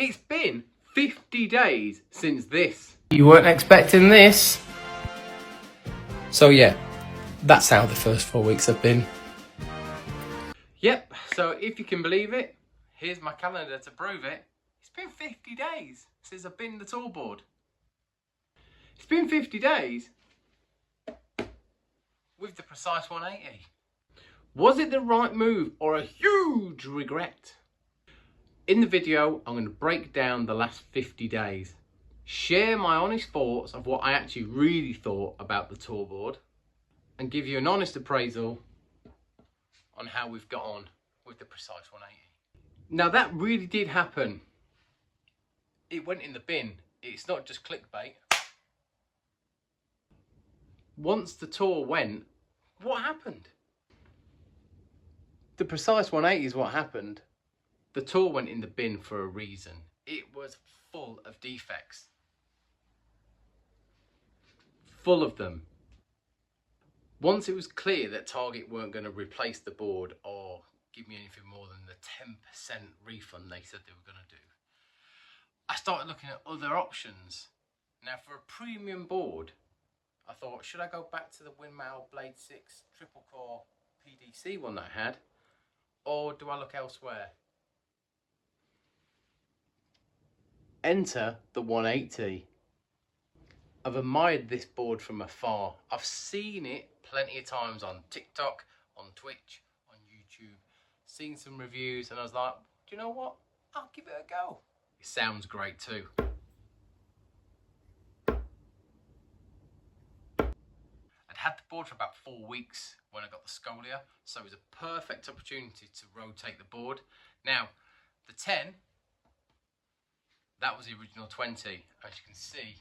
It's been 50 days since this. You weren't expecting this. So yeah, that's how the first 4 weeks have been. Yep, so if you can believe it, here's my calendar to prove it. It's been 50 days since I've been the tour board. It's been 50 days with the precise 180. Was it the right move or a huge regret? In the video, I'm going to break down the last 50 days, share my honest thoughts of what I actually really thought about the tour board, and give you an honest appraisal on how we've got on with the precise 180. Now that really did happen. It went in the bin. It's not just clickbait. Once the tour went, what happened? The precise 180 is what happened. The tour went in the bin for a reason. It was full of defects. Full of them. Once it was clear that Target weren't going to replace the board or give me anything more than the 10% refund they said they were going to do, I started looking at other options. Now for a premium board, I thought, should I go back to the Windmill Blade 6 triple core PDC one that I had, or do I look elsewhere? Enter the 180. I've admired this board from afar. I've seen it plenty of times on TikTok, on Twitch, on YouTube, seen some reviews, and I was like, do you know what? I'll give it a go. It sounds great too. I'd had the board for about 4 weeks when I got the Scolia, so it was a perfect opportunity to rotate the board. Now, the 10, that was the original 20, as you can see.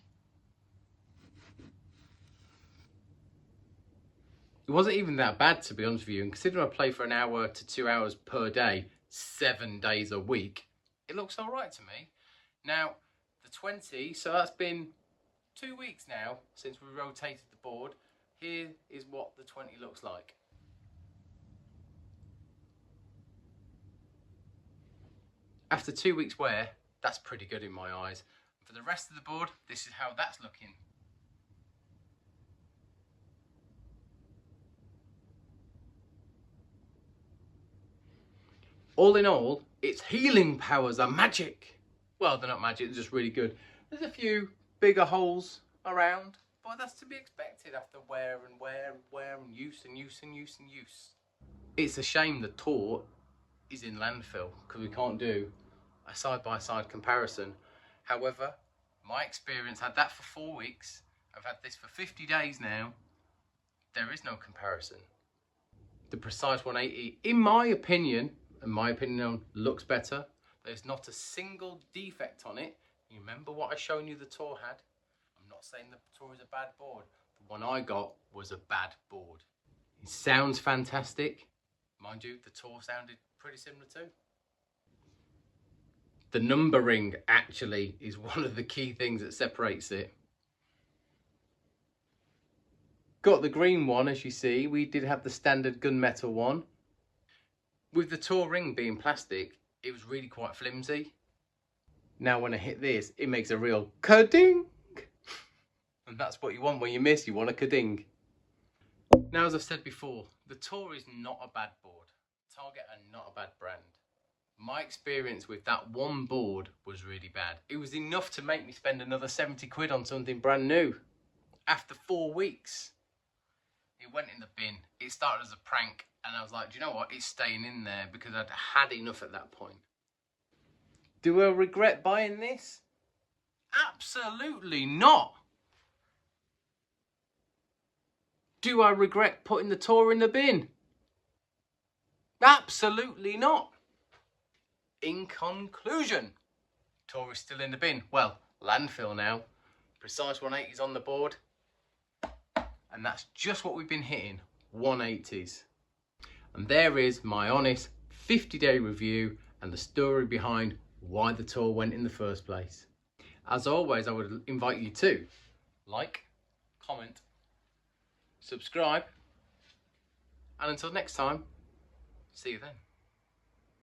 It wasn't even that bad, to be honest with you, and considering I play for an hour to 2 hours per day, 7 days a week, it looks all right to me. Now, the 20, so that's been 2 weeks now since we rotated the board. Here is what the 20 looks like. After 2 weeks wear, that's pretty good in my eyes. For the rest of the board, this is how that's looking. All in all, its healing powers are magic. Well, they're not magic, they're just really good. There's a few bigger holes around, but that's to be expected after wear and wear and wear and use and use and use and use. It's a shame the TOR is in landfill because we can't do a side-by-side comparison. However, my experience, had that for 4 weeks. I've had this for 50 days now. There is no comparison. The precise 180, in my opinion, looks better. There's not a single defect on it. You remember what I shown you the TOR had? I'm not saying the TOR is a bad board. The one I got was a bad board. It sounds fantastic. Mind you, the TOR sounded pretty similar too. The numbering actually is one of the key things that separates it. Got the green one, as you see. We did have the standard gunmetal one. With the TOR ring being plastic, it was really quite flimsy. Now when I hit this, it makes a real ka-ding. And that's what you want when you miss, you want a ka-ding. Now, as I've said before, the TOR is not a bad board. Target are not a bad brand. My experience with that one board was really bad. It was enough to make me spend another 70 quid on something brand new. After 4 weeks, it went in the bin. It started as a prank, and I was like, do you know what? It's staying in there because I'd had enough at that point. Do I regret buying this? Absolutely not. Do I regret putting the TOR in the bin? Absolutely not. In conclusion, TOR is still in the bin. Well, landfill now. Precise 180 is on the board. And that's just what we've been hitting, 180s. And there is my honest 50-day review and the story behind why the TOR went in the first place. As always, I would invite you to like, comment, subscribe, and until next time, see you then.